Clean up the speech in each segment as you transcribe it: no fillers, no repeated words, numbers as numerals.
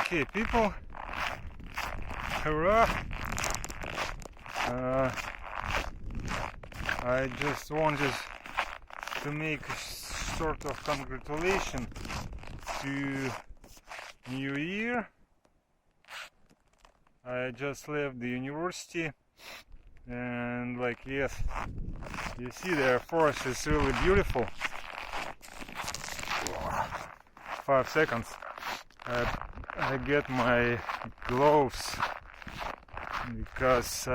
Okay, people, hurrah! I just wanted to make a sort of congratulation to New Year. I just left the university, and like, yes, you see the forest is really beautiful. 5 seconds. I get my gloves because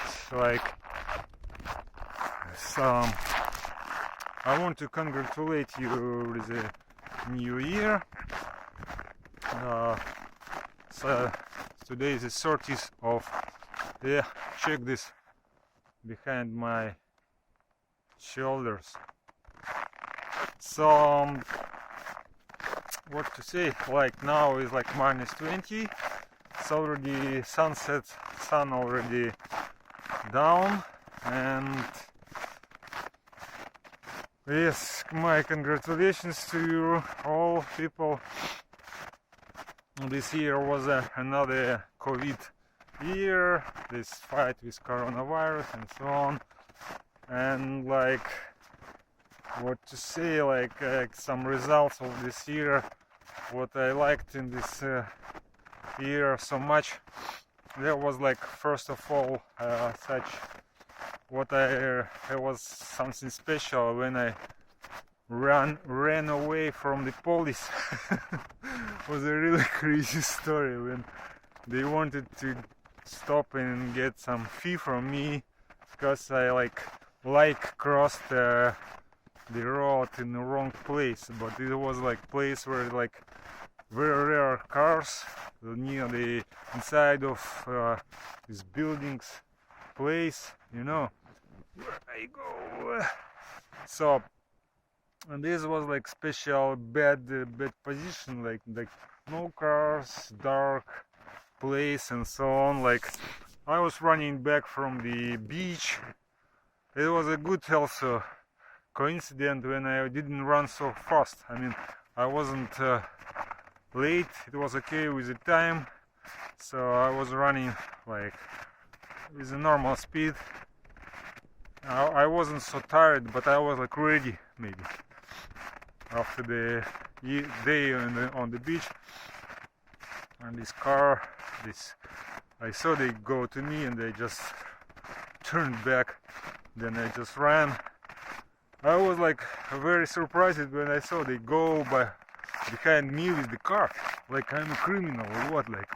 it's like I want to congratulate you with the New Year. So today is the 30th of, yeah, check this behind my shoulders. So what to say, like now is like -20. It's already sunset, sun already down, and yes, my congratulations to you all people. This year was another COVID year, this fight with coronavirus and so on, and like, what to say, like some results of this year, what I liked in this year so much. There was like, first of all, such what it was something special when I ran away from the police. It was a really crazy story when they wanted to stop and get some fee from me because I crossed the road in the wrong place. But it was like place where like very rare cars near the inside of this buildings place, you know where I go. So, and this was like special bad position, like no cars, dark place and so on. Like, I was running back from the beach. It was a good also coincidence when I didn't run so fast. I mean, I wasn't late, it was okay with the time, so I was running like with a normal speed. I wasn't so tired, but I was like ready, maybe after the day on the beach. And this car, I saw they go to me and they just turned back. Then I just ran. I was like very surprised when I saw they go behind me with the car, like I'm a criminal or what. Like,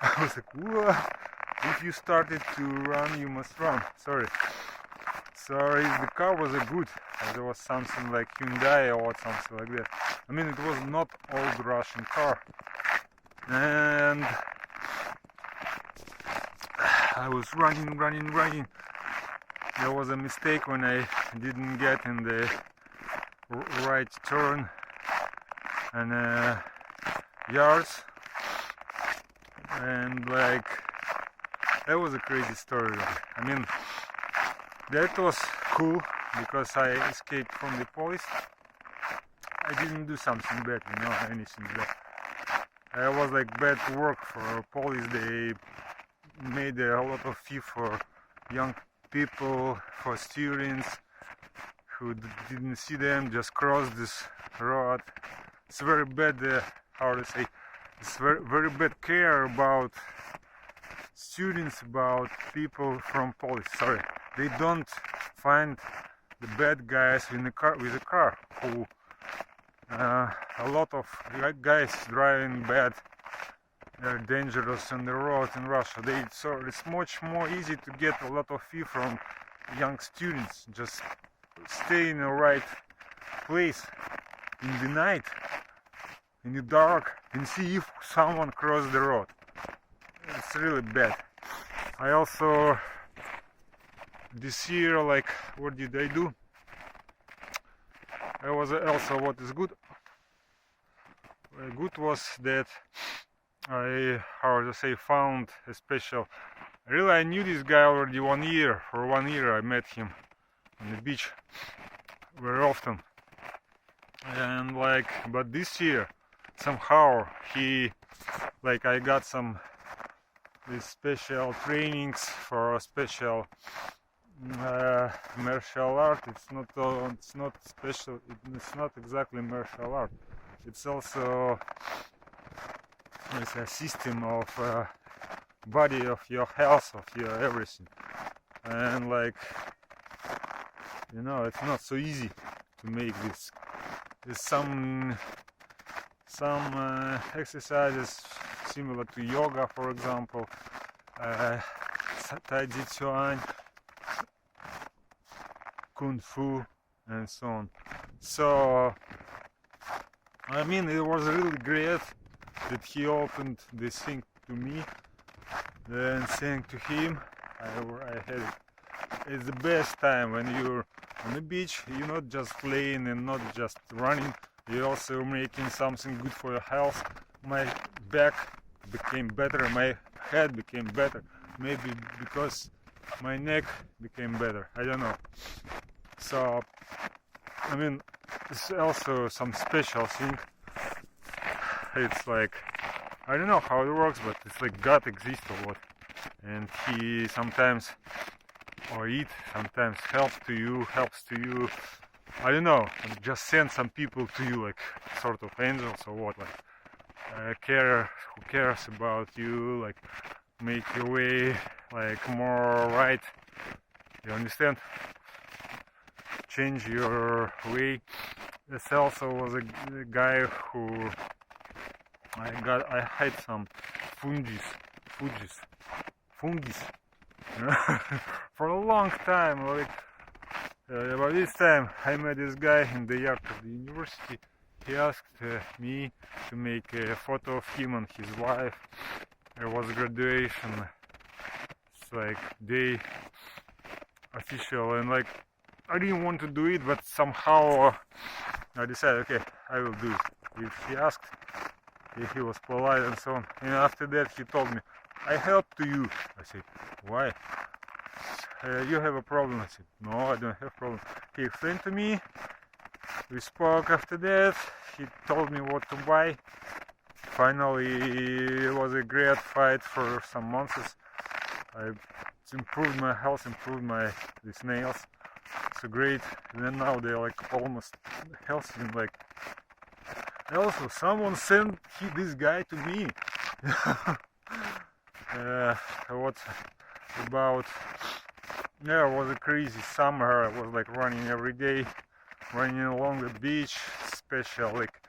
I was like, what? If you started to run, you must run. Sorry, the car was a good. There was something like Hyundai or something like that. I mean, it was not old Russian car. And I was running. There was a mistake when I didn't get in the right turn and yards, and like, that was a crazy story. I mean, that was cool because I escaped from the police. I didn't do something bad, you know, anything bad. I was like bad work for police. They made a lot of fee for young people, for students who didn't see them, just crossed this road. It's very bad, how to say, it's very bad care about students, about people from police. Sorry, they don't find the bad guys in the car with a car. Who a lot of guys driving bad, they're dangerous on the road in Russia. So it's much more easy to get a lot of fee from young students. Just stay in the right place in the night, in the dark, and see if someone crossed the road. It's really bad. I also, this year, like, what did I do? I was also, what is good? Good was that I, how to say, found a special. Really, I knew this guy already 1 year. For 1 year, I met him on the beach very often. And like, but this year, somehow I got some these special trainings for a special martial art. It's not special. It's not exactly martial art. It's also a system of body, of your health, of your everything. And it's not so easy to make this. There's some exercises similar to yoga, for example, Tai Chi Chuan, Kung Fu, and so on. So, I mean, it was really great that he opened this thing to me, and saying to him, I had it. It's the best time when you're on the beach. You're not just playing and not just running. You're also making something good for your health. My back became better, my head became better. Maybe because my neck became better. I don't know. So, I mean, it's also some special thing. It's like, I don't know how it works, but it's like God exists or what. And he sometimes, or it sometimes helps to you. I don't know, just send some people to you, like sort of angels or what, like who cares about you, like make your way like more right. You understand? Change your way. This also was a guy who I had some fungus for a long time. Like about this time, I met this guy in the yard of the university. He asked me to make a photo of him and his wife. It was graduation. It's like day official, and like I didn't want to do it, but somehow I decided, okay, I will do it. If he asked, if he was polite and so on. And after that, he told me, I help to you. I said, why? You have a problem. I said, no, I don't have a problem. He explained to me. We spoke after that. He told me what to buy. Finally, it was a great fight for some months. I improved my health, improved these nails. So great. And then now they're like almost healthy. And like, also someone sent this guy to me. What about? Yeah, it was a crazy summer. I was like running every day, running along the beach. Special, like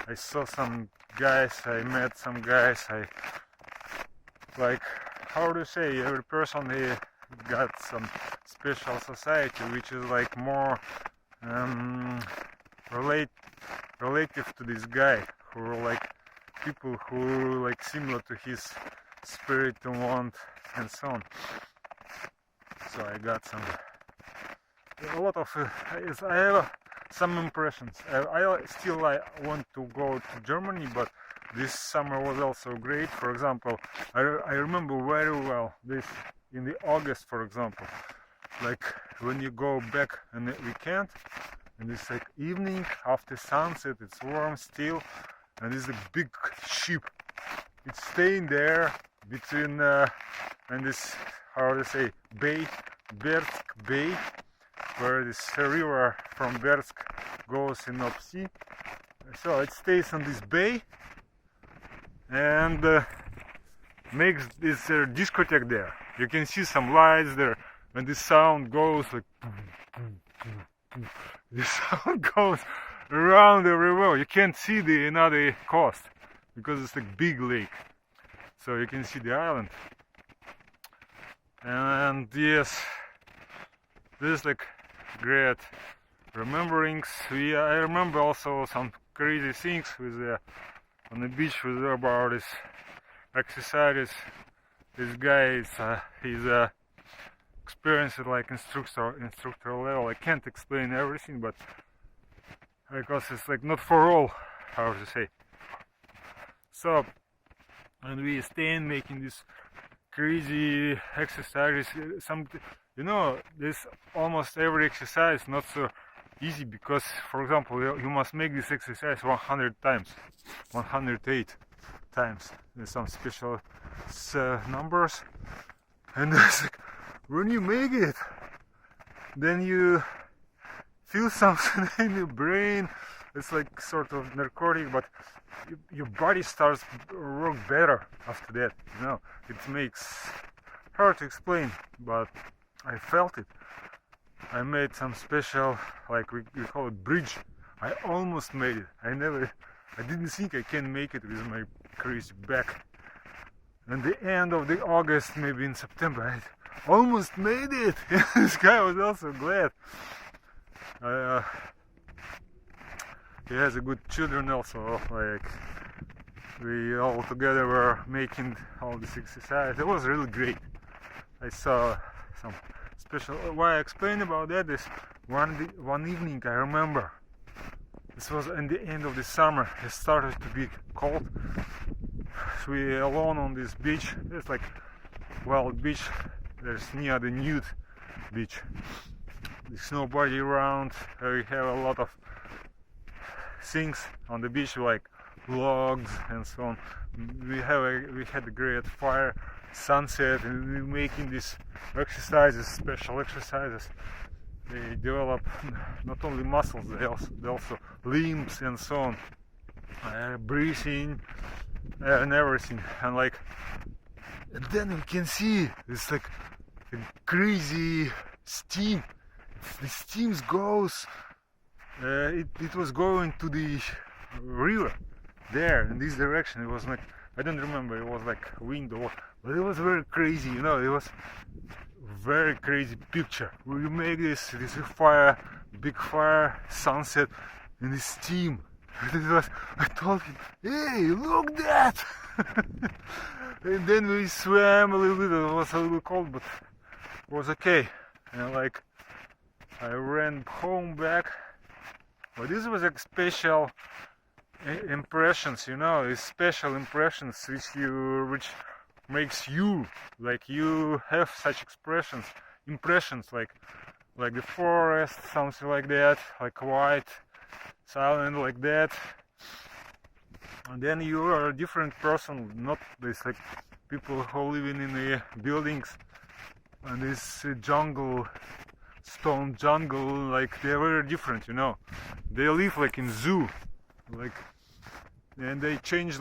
I saw some guys, I met some guys. I like, how to say, every person he got some special society, which is like more relative to this guy, who are like people who like similar to his spirit and want and so on. So I got a lot of I have some impressions. I still want to go to Germany, but this summer was also great. For example, I remember very well this in the August, for example, like when you go back on the weekend and it's like evening after sunset, it's warm still, and there's a big ship. It's staying there between and this, how to say, bay, Bersk Bay, where this river from Bersk goes in North Sea. So it stays on this bay and makes this discotheque there. You can see some lights there, and this sound goes like this sound goes around everywhere. You can't see the another coast because it's a big lake, so you can see the island. And yes, this is like great rememberings. I remember also some crazy things with on the beach with about this exercises. This guy is he's experienced like instructor level. I can't explain everything, but because it's like not for all, how to say. So, and we stand making this crazy exercises. Some, this almost every exercise not so easy, because for example you must make this exercise 100 times, 108 times. There's some special numbers, and it's like, when you make it, then you feel something in your brain. It's like sort of narcotic, but your body starts to work better after that, you know. It makes hard to explain, but I felt it. I made some special, like we call it bridge. I almost made it. I didn't think I can make it with my crazy back. And the end of the August, maybe in September, I almost made it. This guy was also glad. He has a good children also, like we all together were making all this exercise. It was really great. I saw some special. Why I explain about that is one evening I remember. This was in the end of the summer. It started to be cold. We alone on this beach. It's like wild beach. There's near the nude beach. There's nobody around. We have a lot of things on the beach like logs and so on. We had a great fire, sunset, and we're making these exercises, special exercises. They develop not only muscles, they also limbs and so on, breathing and everything. And like, and then we can see it's like a crazy steam. The steam goes. It was going to the river there in this direction. It was like, I don't remember, it was like wind or what, but it was very crazy, you know. It was very crazy picture. We make this fire, big fire, sunset, and the steam. It was, I told him, hey, look that. And then we swam a little bit. It was a little cold, but it was okay. And like, I ran home back. But this was like special impressions, you know, it's special impressions which makes you, like, you have such impressions like the forest, something like that, like white, silent, like that. And then you are a different person, not this like people who living in the buildings and this jungle, stone jungle, like they're very different, you know. They live like in zoo, like, and they change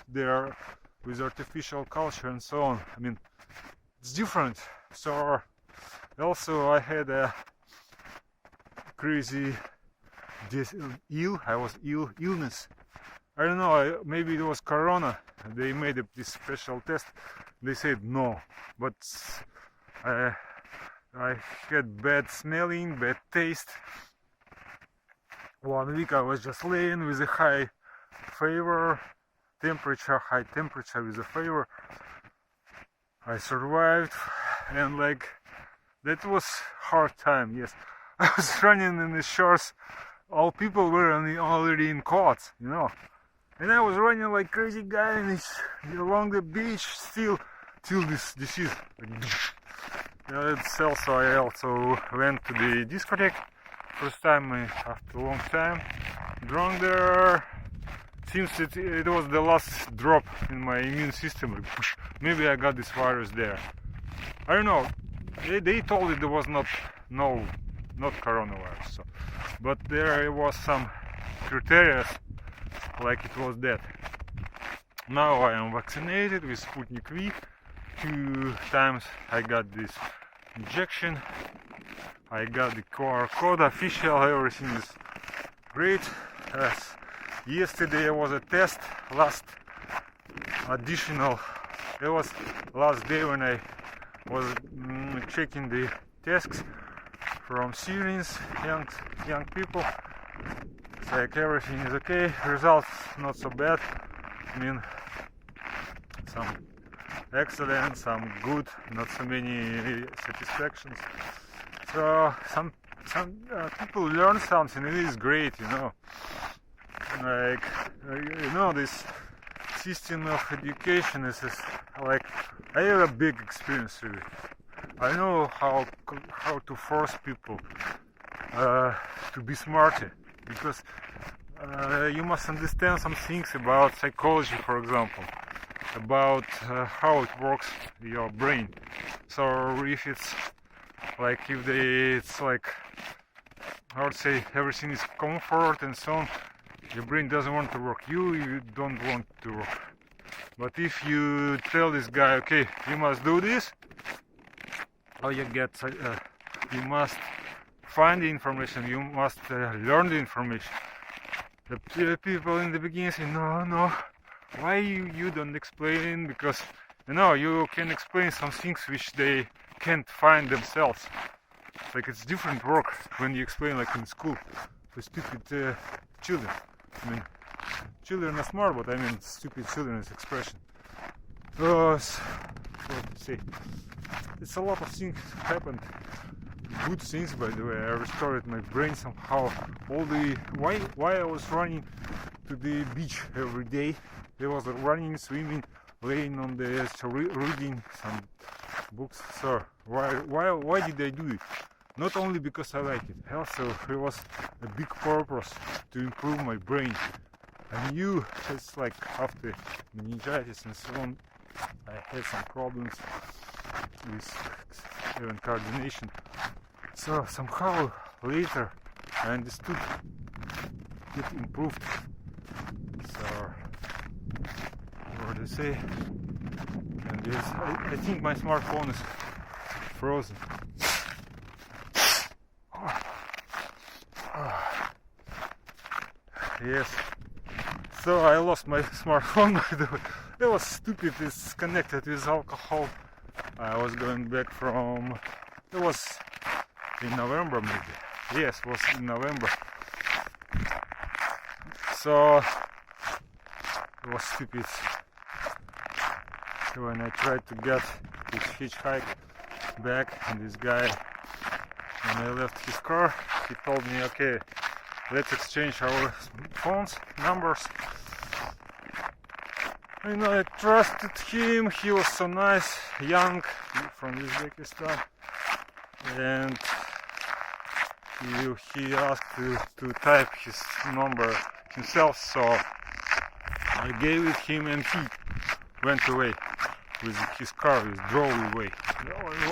their with artificial culture and so on. I mean, it's different. So also I had a crazy illness. I don't know, maybe it was corona. They made this special test. They said no, but I had bad smelling, bad taste. 1 week I was just laying with a high temperature with a fever. I survived, and like, that was hard time, yes. I was running in the shores, all people were already in cots, you know. And I was running like crazy guy along the beach till this is it's also, I also went to the discotheque first time after a long time, drunk there. Seems it was the last drop in my immune system, like, maybe I got this virus there, I don't know. They told it was not coronavirus, so, but there was some criteria like it was that. Now I am vaccinated with Sputnik V. 2 times I got this injection. I got the QR code official, everything is great. Yesterday was a test, it was last day when I was checking the tests from Syrians, young people. It's like everything is okay, results not so bad. I mean, some excellent, some good, not so many satisfactions. So some people learn something. It is great, you know. Like, you know, this system of education is like, I have a big experience with it. I know how to force people to be smarter, because you must understand some things about psychology, for example, about how it works your brain. So if it's like, it's like, I would say, everything is comfort and so on, your brain doesn't want to work, you don't want to work. But if you tell this guy, okay, you must do this, or you must find the information, you must learn the information. The people in the beginning say, no, why you don't explain? Because you can explain some things which they can't find themselves. Like, it's different work when you explain, like in school, for stupid children. I mean, children are smart, but I mean stupid children is expression. What to say? It's a lot of things happened. Good things, by the way. I restored my brain somehow. Why I was running to the beach every day. I was running, swimming, laying on the edge, reading some books. So why did I do it? Not only because I like it, also it was a big purpose to improve my brain. I knew it's like after meningitis and so on, I had some problems with even coordination. So somehow later I understood it improved. So what do you say? And yes, I think my smartphone is frozen. Yes. So I lost my smartphone, by the way. It was stupid, it's connected with alcohol. I was going back from... It was in November maybe. Yes, it was in November. So it was stupid when I tried to get this hitchhike back, and this guy, when I left his car, he told me, okay, let's exchange our phones, numbers. And I trusted him, he was so nice, young, from Uzbekistan, and he asked to type his number himself, so I gave it him and he went away with his car, he drove away.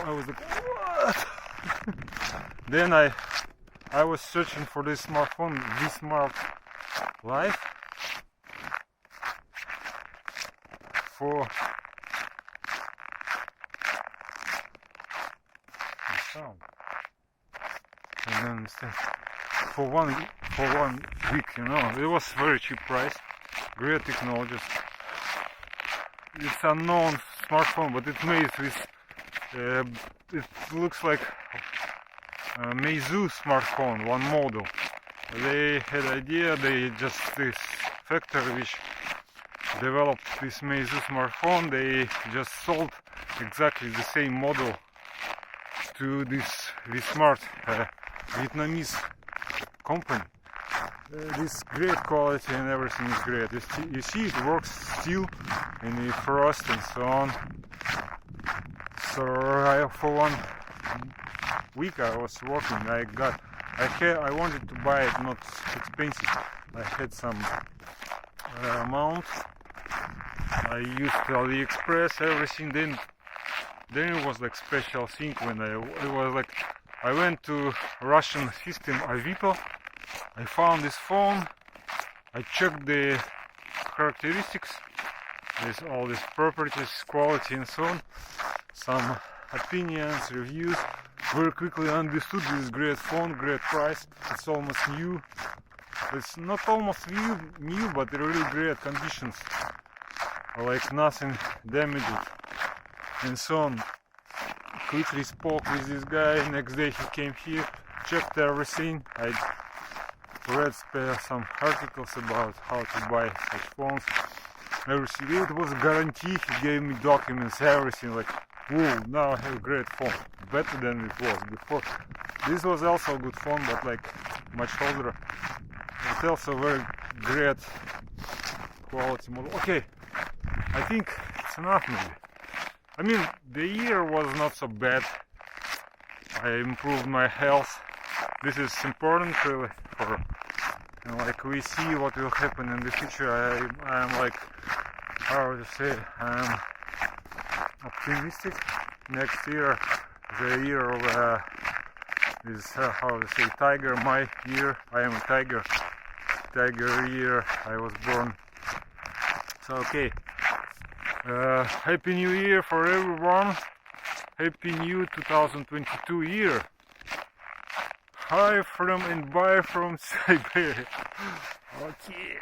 I was like, what? Then I was searching for this smartphone, this Smart Life, for the sound. I don't understand. For one week, it was very cheap price, great technologies. It's unknown smartphone, but it's made with. It looks like a Meizu smartphone, one model. They had idea, this factory which developed this Meizu smartphone, they just sold exactly the same model to this smart Vietnamese company. This great quality and everything is great. You see it works still in the frost and so on. So for 1 week I was working. I wanted to buy it not expensive. I had some amount. I used AliExpress, everything. Then it was like special thing when I went to Russian system Avito. I found this phone. I checked the characteristics, with all these properties, quality and so on. Some opinions, reviews. Very quickly understood this great phone, great price. It's almost new. It's not almost new, but really great conditions. Like nothing damaged and so on. Quickly spoke with this guy. Next day he came here, checked everything. I read some articles about how to buy such phones. Everything. It was a guarantee. He gave me documents, everything. Like, whoa, now I have a great phone, better than it was before. This was also a good phone, but like much older. It's also very great quality model. Okay, I think it's enough maybe. I mean, the year was not so bad. I improved my health. this is important really for, you know, like we see what will happen in the future. I'm like, how to say, I'm optimistic. Next year, the year of is how to say, tiger, my year. I am a tiger year. I was born. So okay, happy new year for everyone. Happy new 2022 year. Hi from and bye from Siberia. Okay.